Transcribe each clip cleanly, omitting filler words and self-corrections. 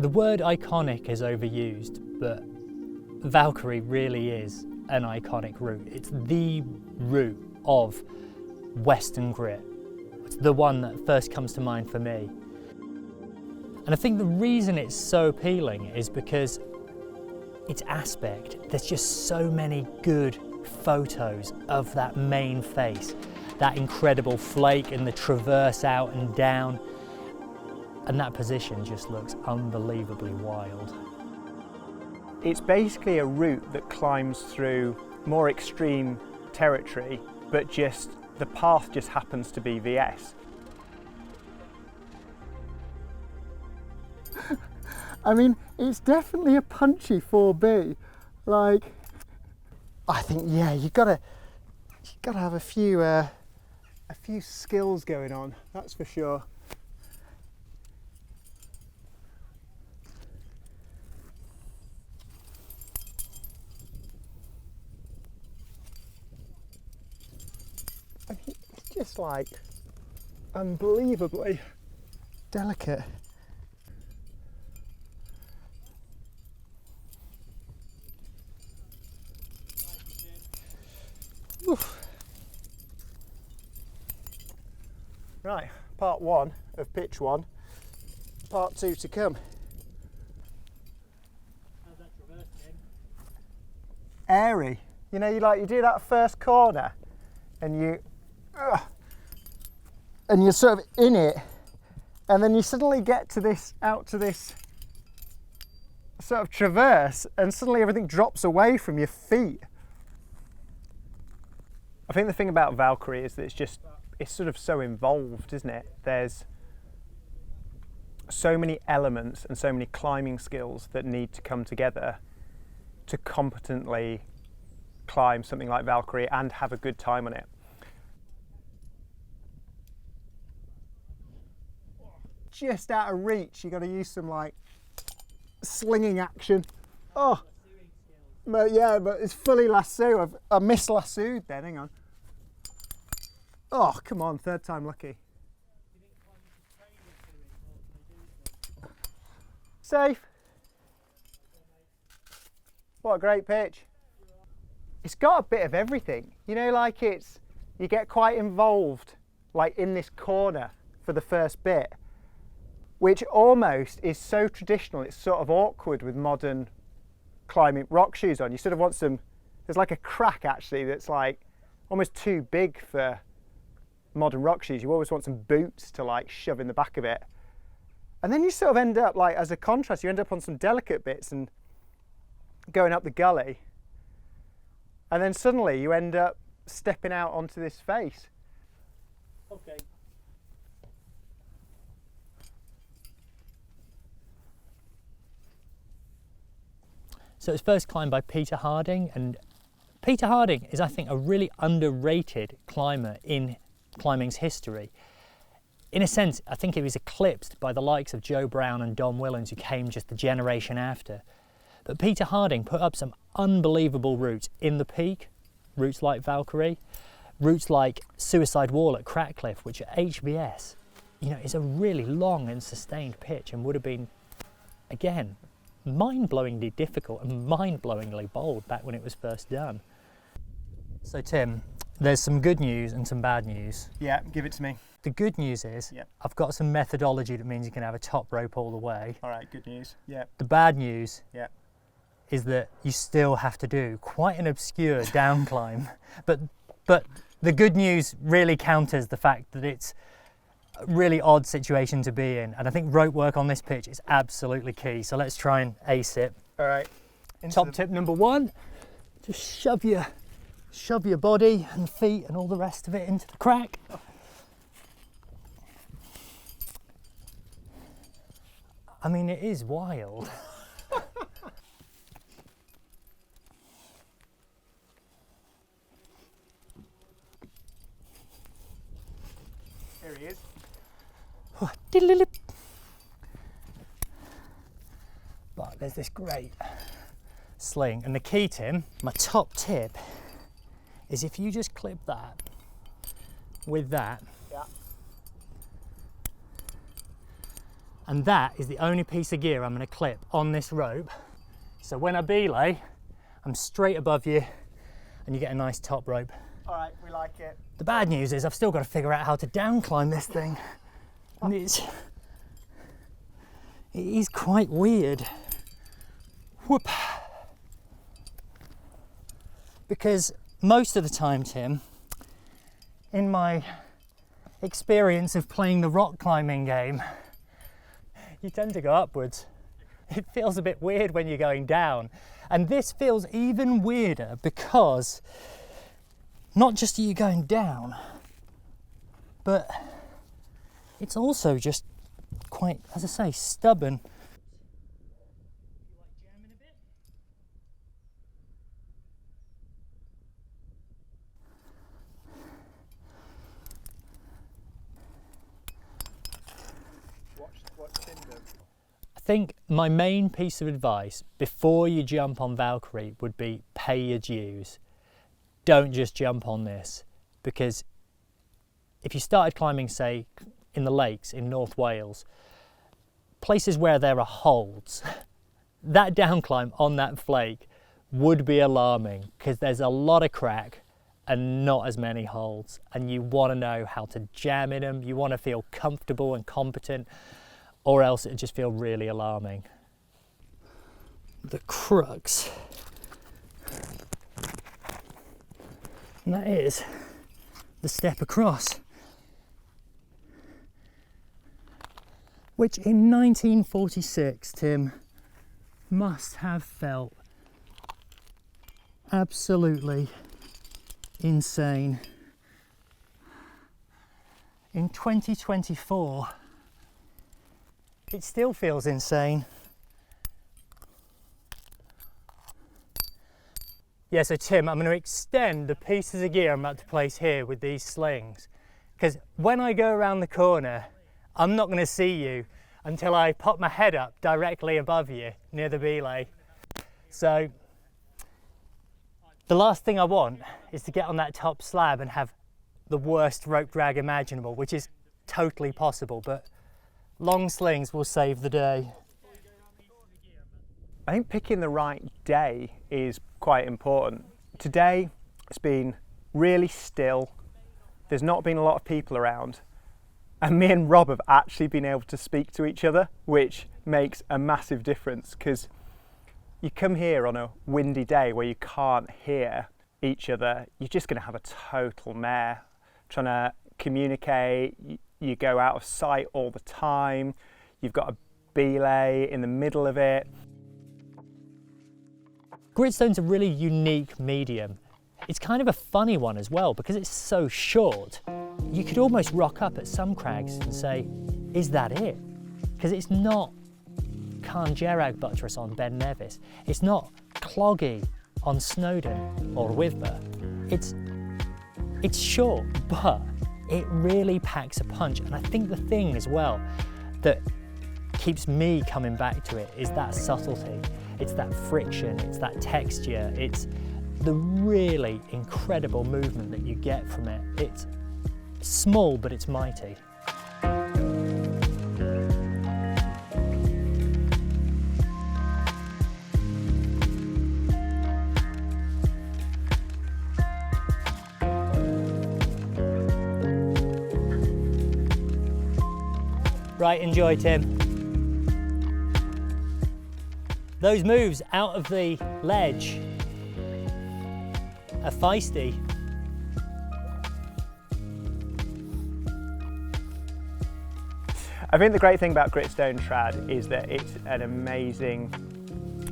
The word iconic is overused, but Valkyrie really is an iconic route. It's the route of Western grit. It's the one that first comes to mind for me. And I think the reason it's so appealing is because its aspect. There's just so many good photos of that main face, that incredible flake and the traverse out and down. And that position just looks unbelievably wild. It's basically a route that climbs through more extreme territory, but just the path just happens to be VS. I mean, it's definitely a punchy 4B. Like, I think, yeah, you gotta have a few skills going on. That's for sure. I mean, it's just like unbelievably delicate. Oof. Right, part 1 of pitch 1, part 2 to come. How's that traverse, Tim? Airy. You know, you do that first corner and you're sort of in it, and then you suddenly get to this, out to this sort of traverse, and suddenly everything drops away from your feet. I think the thing about Valkyrie is that it's sort of so involved, isn't it? There's so many elements and so many climbing skills that need to come together to competently climb something like Valkyrie and have a good time on it. Just out of reach, you got to use some like slinging action. Oh, but yeah, but it's fully lasso. I missed lassoed then. Hang on. Oh, come on, third time lucky. Safe. What a great pitch. It's got a bit of everything. You know, like you get quite involved, like in this corner for the first bit, which almost is so traditional, it's sort of awkward with modern climbing rock shoes on. You sort of want some, there's like a crack actually that's like almost too big for modern rock shoes. You always want some boots to like shove in the back of it. And then you sort of end up like, as a contrast, you end up on some delicate bits and going up the gully. And then suddenly you end up stepping out onto this face. Okay. So it's first climbed by Peter Harding, and Peter Harding is, I think, a really underrated climber in climbing's history. In a sense, I think he was eclipsed by the likes of Joe Brown and Don Willens, who came just the generation after. But Peter Harding put up some unbelievable routes in the peak, routes like Valkyrie, routes like Suicide Wall at Crackcliff, which at HVS, you know, is a really long and sustained pitch and would have been, again, mind-blowingly difficult and mind-blowingly bold back when it was first done. So Tim, there's some good news and some bad news. Yeah, give it to me. The good news is I've got some methodology that means you can have a top rope all the way. All right, good news. Yeah. The bad news is that you still have to do quite an obscure down climb. But the good news really counters the fact that it's a really odd situation to be in. And I think rope work on this pitch is absolutely key. So let's try and ace it. All right. Top tip number 1, just shove your body and feet and all the rest of it into the crack. I mean, it is wild. Here he is. But there's this great sling, and the key, Tim, my top tip, is if you just clip that with that, And that is the only piece of gear I'm going to clip on this rope. So when I belay, I'm straight above you and you get a nice top rope. All right, we like it. The bad news is I've still got to figure out how to down climb this thing. And it is quite weird. Whoop. Because most of the time, Tim, in my experience of playing the rock climbing game, you tend to go upwards. It feels a bit weird when you're going down. And this feels even weirder because not just are you going down, but it's also just quite, as I say, stubborn. I think my main piece of advice before you jump on Valkyrie would be pay your dues. Don't just jump on this, because if you started climbing, say, in the lakes in North Wales, places where there are holds, that down climb on that flake would be alarming because there's a lot of crack and not as many holds, and you want to know how to jam in them. You want to feel comfortable and competent, or else it'd just feel really alarming. The crux, and that is the step across, which in 1946, Tim, must have felt absolutely insane. In 2024, it still feels insane. Yeah, so Tim, I'm going to extend the pieces of gear I'm about to place here with these slings, because when I go around the corner, I'm not going to see you until I pop my head up directly above you near the belay. So the last thing I want is to get on that top slab and have the worst rope drag imaginable, which is totally possible, but long slings will save the day. I think picking the right day is quite important. Today it's been really still, there's not been a lot of people around, and me and Rob have actually been able to speak to each other, which makes a massive difference, because you come here on a windy day where you can't hear each other, you're just going to have a total mare trying to communicate. You go out of sight all the time, you've got a belay in the middle of it. Gritstone's a really unique medium. It's kind of a funny one as well because it's so short. You could almost rock up at some crags and say, is that it? Because it's not Carn Gerag buttress on Ben Nevis. It's not Cloggy on Snowdon or Withmer. It's short, but it really packs a punch. And I think the thing as well that keeps me coming back to it is that subtlety. It's that friction, it's that texture, it's the really incredible movement that you get from it. It's small, but it's mighty. Right, enjoy, Tim. Those moves out of the ledge are feisty. I think the great thing about Gritstone trad is that it's an amazing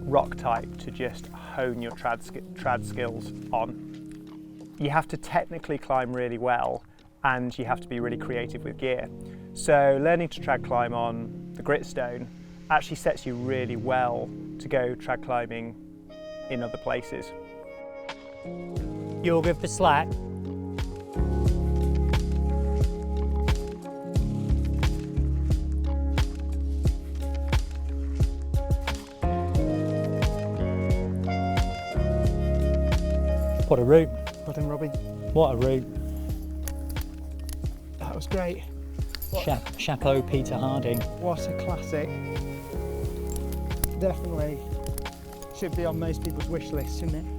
rock type to just hone your trad skills on. You have to technically climb really well, and you have to be really creative with gear. So learning to trad climb on the Gritstone actually sets you really well to go trad climbing in other places. You're good for slack. What a route. Well done, Robbie. What a route. That was great. Chapeau Peter Harding. What a classic. Definitely should be on most people's wish list, shouldn't it?